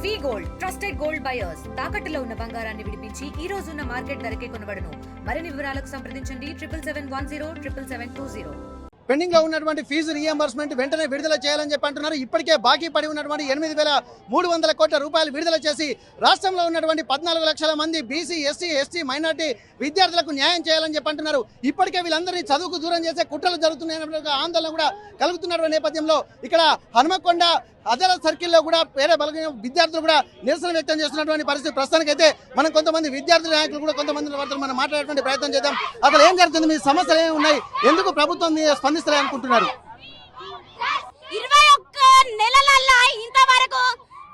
వి gold trusted gold buyers తాకట్టులో ఉన్న బంగారాన్ని విడిపించి ఈ రోజు ఉన్న మార్కెట్ ధరకే కొనబడును. మరిన్ని వివరాలకు సంప్రదించండి 7710 పెండింగ్ లో ఉన్నటువంటి ఫీజు రీఎంబర్స్మెంట్ వెంటనే విడుదల చేయాలని చెప్పి అంటున్నారు. ఇప్పటికే బాకీ పడి ఉన్నటువంటి 8,300 కోట్ల రూపాయలు విడుదల చేసి రాష్ట్రంలో ఉన్నటువంటి 14 లక్షల మంది బీసీ, ఎస్సీ, ఎస్టీ, మైనార్టీ విద్యార్థులకు న్యాయం చేయాలని చెప్పి అంటున్నారు. ఇప్పటికే వీళ్ళందరినీ చదువుకు దూరం చేసే కుట్రలు జరుగుతున్నాయన్న ఆందోళన కూడా కలుగుతున్న నేపథ్యంలో ఇక్కడ హనుమకొండ అదాలత్ సర్కిల్లో కూడా పేద బలహీన విద్యార్థులు కూడా నిరసన వ్యక్తం చేస్తున్నటువంటి పరిస్థితి. ప్రస్తుతానికైతే మనం కొంతమంది విద్యార్థి నాయకులు కూడా కొంతమంది మనం మాట్లాడేటువంటి ప్రయత్నం చేద్దాం. అసలు ఏం జరుగుతుంది, మీ సమస్యలు ఏమి ఉన్నాయి, ఎందుకు ప్రభుత్వం స్పందిస్తారని అనుకుంటున్నారు? 21 నెలలలో ఇంతవరకు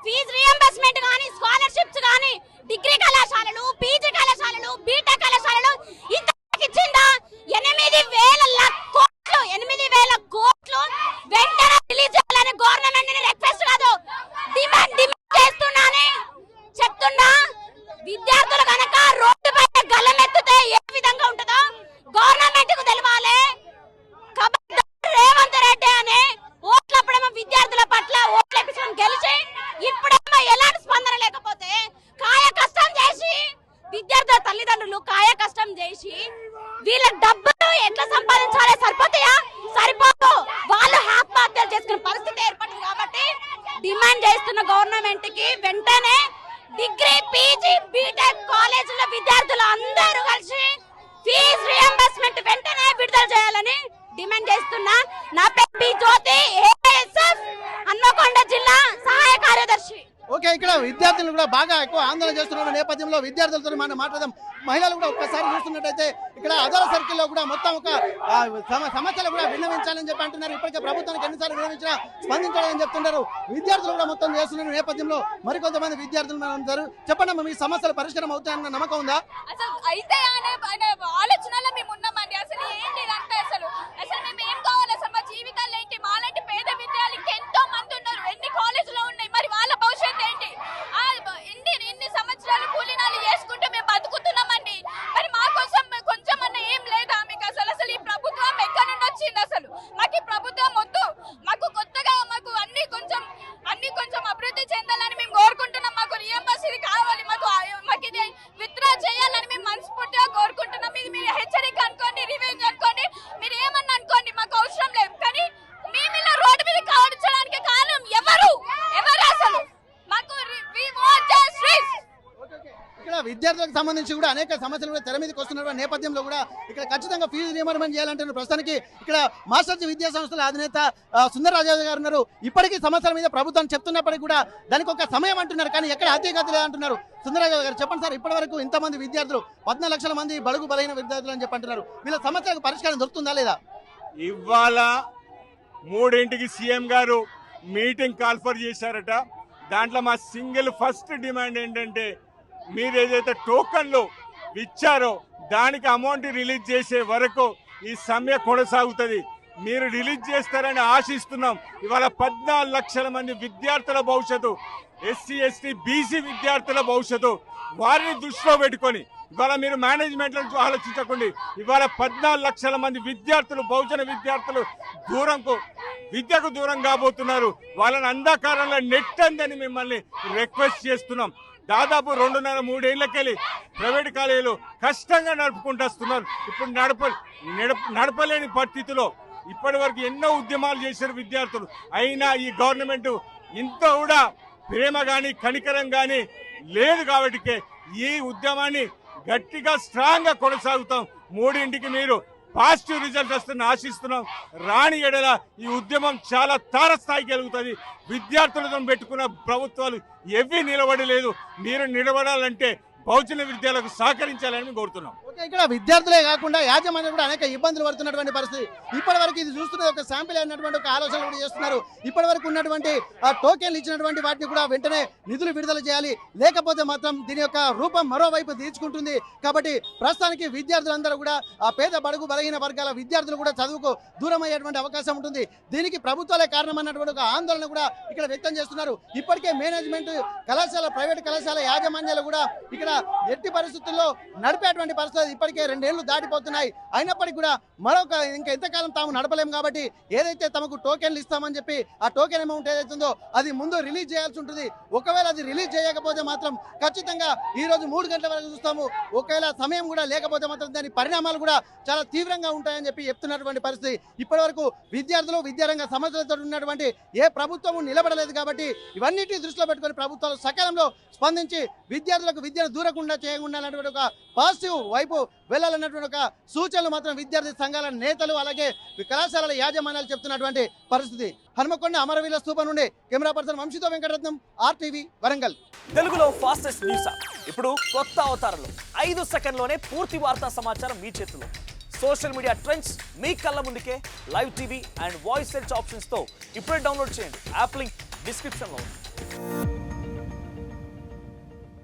ఫీజు రీయింబర్స్మెంట్ కానీ, స్కాలర్షిప్స్ కానీ, డిగ్రీ కళాశాలలు, పీజీ కళాశాలలు, బీటెక్ కళాశాలలు ఇంతవరకు ఇచ్చిందా? 8,000 కోట్లు వెంటనే రిలీజ్ చేయాలని గవర్నమెంట్ ని రిక్వెస్ట్ కాదు, డిమాండ్ చేస్తున్నానని చెప్తున్నా. విద్యార్థులు కనుక రోడ్డు పైన గల్లమెత్తితే ఏ విధంగా ఉంటుందో గవర్నమెంట్ కు తెలవాలి. కాబట్టి రేవంత్ రెడ్డి అని ఓట్లప్పుడేమో విద్యార్థుల పట్ల ఓట్లు వేపించడం గెలిచి ఇప్పుడేమో ఎలాంటి స్పందన లేకపోతే కాయ కష్టం చేసి విద్యార్థుల తల్లిదండ్రులు కాయ కష్టం చేసి వీళ్ళ డబ్బులు ఎట్లా సంపాదించాలి? సరిపోతాయా? సరిపోదు. వాళ్ళు ఆత్మహత్యలు చేసుకునే పరిస్థితి ఏర్పడింది. కాబట్టి డిమాండ్ చేస్తున్న గవర్నమెంట్ కి వెంటనే డిగ్రీ, పీజీ, బీటెక్ కాలేజీల విద్యార్థులు అందరూ కలిసి ఫీజు రీయింబర్స్మెంట్ వెంటనే విడుదల చేయాలని డిమాండ్ చేస్తున్నా. నా పేరు బి జ్యోతి, ఏఎస్ఎఫ్ హన్మకొండ జిల్లా సహాయ కార్యదర్శి. ఓకే, ఇక్కడ విద్యార్థులు కూడా బాగా ఎక్కువ ఆందోళన చేస్తున్న నేపథ్యంలో విద్యార్థులతో మనం మాట్లాడదాం. మహిళలు కూడా ఒక్కసారి చూస్తున్నట్టయితే ఇక్కడ అదాలత్ సర్కిల్లో కూడా మొత్తం ఒక సమస్యలు కూడా విన్నవించాలని చెప్పి అంటున్నారు. ఇప్పటికే ప్రభుత్వానికి ఎన్నిసార్లు విన్నవించినా స్పందించాలని చెప్తున్నారు. విద్యార్థులు కూడా మొత్తం చేస్తున్న నేపథ్యంలో మరికొంతమంది విద్యార్థులు ఉంటారు. చెప్పండి, మీ సమస్యలు పరిష్కారం అవుతాయన్న నమ్మకం ఉందా? అసలు అయితే ఆలోచనలో మేము ఉన్నామండి. అసలు ఏంటి ఇదంతా? అసలు మేము ఏం కావాలి? అసలు మా జీవితాలు ఏంటి? మాలాంటి పేద విద్యార్థులు ఎంతో మంది ఉన్నారు. ఎన్ని కాలేజీలో ఉన్నాయి, మరి వాళ్ళ భవిష్యత్తు ఏంటి? ఎన్ని సంవత్సరాలు కూలీనాలు చేసుకుంటూ మేము బతుకుతున్నామండి. మరి మా కోసం కొంచెం అన్న ఏం లేదా మీకు? అసలు ఈ ప్రభుత్వం ఎక్కడి నుండి వచ్చింది? అసలు మాకు ఈ ప్రభుత్వం వద్దు. మాకు కొత్తగా మాకు అన్ని కొంచెం అభివృద్ధి చెందాలని మేము కోరుకుంటున్నాం. మాకు రీయింబర్స్ ఇది కావాలి, మాకు ఇది విత్డ్రా చేయాలని మేము మనస్ఫూర్తిగా కోరుకుంటున్నాం. ఇది మీరు హెచ్చరిక అనుకోండి, రివెంజ్ అనుకోండి, మీరు ఏమన్నా అనుకోండి, మాకు అవసరం లేదు. కానీ మేము ఇలా రోడ్డు మీద కావడానికి కారణం ఎవరు అసలు? మాకు ఇక్కడ విద్యార్థులకు సంబంధించి కూడా అనేక సమస్యలు కూడా తెర మీదకి వస్తున్న నేపథ్యంలో కూడా ఇక్కడ ఖచ్చితంగా ఫీజు రీయింబర్స్మెంట్ చేయాలంటే ప్రస్తుతానికి ఇక్కడ మాస్టర్స్ విద్యా సంస్థల అధినేత సుందరరాజు గారు ఉన్నారు. ఇప్పటికీ సమస్యల మీద ప్రభుత్వం చెప్తున్నప్పటికీ కూడా దానికి ఒక సమయం అంటున్నారు, కానీ ఎక్కడ అత్యగతి లేదంటున్నారు. సుందరరాజు గారు చెప్పండి సార్, ఇప్పటి వరకు ఇంతమంది విద్యార్థులు 14 లక్షల మంది బడుగు బలహీన విద్యార్థులు అని చెప్పి అంటున్నారు. వీళ్ళ సమస్యలకు పరిష్కారం దొరుకుతుందా లేదా? ఇవాళ 3ంటికి సీఎం గారు మీటింగ్ కాల్ఫర్ చేశారట. దాంట్లో మా సింగిల్ ఫస్ట్ డిమాండ్ ఏంటంటే, మీరు ఏదైతే టోకన్లు ఇచ్చారో దానికి అమౌంట్ రిలీజ్ చేసే వరకు ఈ సమ్మె కొనసాగుతుంది. మీరు రిలీజ్ చేస్తారని ఆశిస్తున్నాం. ఇవాళ 14 లక్షల మంది విద్యార్థుల భవిష్యత్తు, ఎస్సీ, ఎస్టీ, బీసీ విద్యార్థుల భవిష్యత్తు, వారిని దృష్టిలో పెట్టుకొని ఇవాళ మీరు మేనేజ్మెంట్ నుంచి ఆలోచించకండి. ఇవాళ 14 లక్షల మంది విద్యార్థులు, బహుజన విద్యార్థులు విద్యకు దూరం కాబోతున్నారు. వాళ్ళని అంధకారంలో నెట్టందని మిమ్మల్ని రిక్వెస్ట్ చేస్తున్నాం. దాదాపు 2.5-3 ఏళ్ళకెళ్ళి ప్రైవేట్ కాలేజీలు కష్టంగా నడుపుకుంటూ వస్తున్నారు. ఇప్పుడు నడపలేని పరిస్థితిలో ఇప్పటి వరకు ఎన్నో ఉద్యమాలు చేశారు విద్యార్థులు. అయినా ఈ గవర్నమెంట్ ఇంత కూడా ప్రేమ కానీ కనికరం కానీ లేదు. కాబట్టి ఈ ఉద్యమాన్ని గట్టిగా స్ట్రాంగ్ గా కొనసాగుతాం. 3ంటికి మీరు పాజిటివ్ రిజల్ట్ వస్తుందని ఆశిస్తున్నాం. రాని ఎడల ఈ ఉద్యమం చాలా తారస్థాయికి వెలుగుతుంది. విద్యార్థులతో పెట్టుకున్న ప్రభుత్వాలు ఏవీ నిలబడలేదు. మీరు నిలబడాలంటే బహుజన విద్యాలకు సహకరించాలని కోరుతున్నాం. ఇక్కడ విద్యార్థులే కాకుండా యాజమాన్యం కూడా అనేక ఇబ్బందులు పడుతున్నటువంటి పరిస్థితి. ఇప్పటి వరకు ఇది చూస్తున్నది ఒక శాంపిల్ అయినటువంటి ఒక ఆలోచన కూడా చేస్తున్నారు. ఇప్పటి వరకు ఉన్నటువంటి టోకెన్లు ఇచ్చినటువంటి వాటిని కూడా వెంటనే నిధులు విడుదల చేయాలి, లేకపోతే మాత్రం దీని యొక్క రూపం మరోవైపు తీర్చుకుంటుంది. కాబట్టి ప్రస్తుతానికి విద్యార్థులందరూ కూడా ఆ పేద బడుగు బలహీన వర్గాల విద్యార్థులు కూడా చదువుకు దూరం అయ్యేటువంటి అవకాశం ఉంటుంది. దీనికి ప్రభుత్వాలే కారణం అన్నటువంటి ఒక ఆందోళన కూడా ఇక్కడ వ్యక్తం చేస్తున్నారు. ఇప్పటికే మేనేజ్మెంట్ కళాశాల, ప్రైవేట్ కళాశాల యాజమాన్యాలు కూడా ఇక్కడ ఎట్టి పరిస్థితుల్లో నడిపేటువంటి పరిస్థితి లేదు. ఇప్పటికే 2 ఏళ్లు దాటిపోతున్నాయి. అయినప్పటికీ కూడా ఇంకా ఎంతకాలం తాము నడపలేము కాబట్టి ఏదైతే తమకు టోకెన్లు ఇస్తామని చెప్పి ఆ టోకెన్ అమౌంట్ ఏదైతుందో అది ముందు రిలీజ్ చేయాల్సి ఉంటుంది. ఒకవేళ అది రిలీజ్ చేయకపోతే మాత్రం ఖచ్చితంగా ఈ రోజు 3 గంటల వరకు చూస్తాము. ఒకవేళ సమయం కూడా లేకపోతే మాత్రం దాని పరిణామాలు కూడా చాలా తీవ్రంగా ఉంటాయని చెప్పి చెప్తున్నటువంటి పరిస్థితి. ఇప్పటి వరకు విద్యార్థులు విద్యారంగ సమస్యలతో ఉన్నటువంటి ఏ ప్రభుత్వము నిలబడలేదు కాబట్టి ఇవన్నిటిని దృష్టిలో పెట్టుకొని ప్రభుత్వాలు సకాలంలో స్పందించి విద్యార్థులకు విద్యను దూరకుండా చేయకుండా అన్నటువంటి ఒక పాజిటివ్ వైపు వెళ్ళాలన్నటువంటి ఒక సూచనలు మాత్రం విద్యార్థి సంఘాల నేతలు అలాగే కళాశాలల యాజమాన్యాలు చెప్తున్నటువంటి పరిస్థితి. హనుమకొండ అమరవీరుల స్తూపం నుండి కెమెరా పర్సన్ వంశీతో వెంకటరత్నం, RTV వరంగల్. తెలుగులో ఫాస్టెస్ట్ న్యూస్ ఇప్పుడు కొత్త అవతారంలో 5 సెకండ్లోనే పూర్తి వార్తా సమాచారం మీ చేతిలో. సోషల్ మీడియా ట్రెండ్స్ మీ కళ్ళ ముందుకే live TV and voice search ఆప్షన్స్తో ఇప్పుడే డౌన్లోడ్ చేయండి. యాప్ లింక్ డిస్క్రిప్షన్లో ఉంది.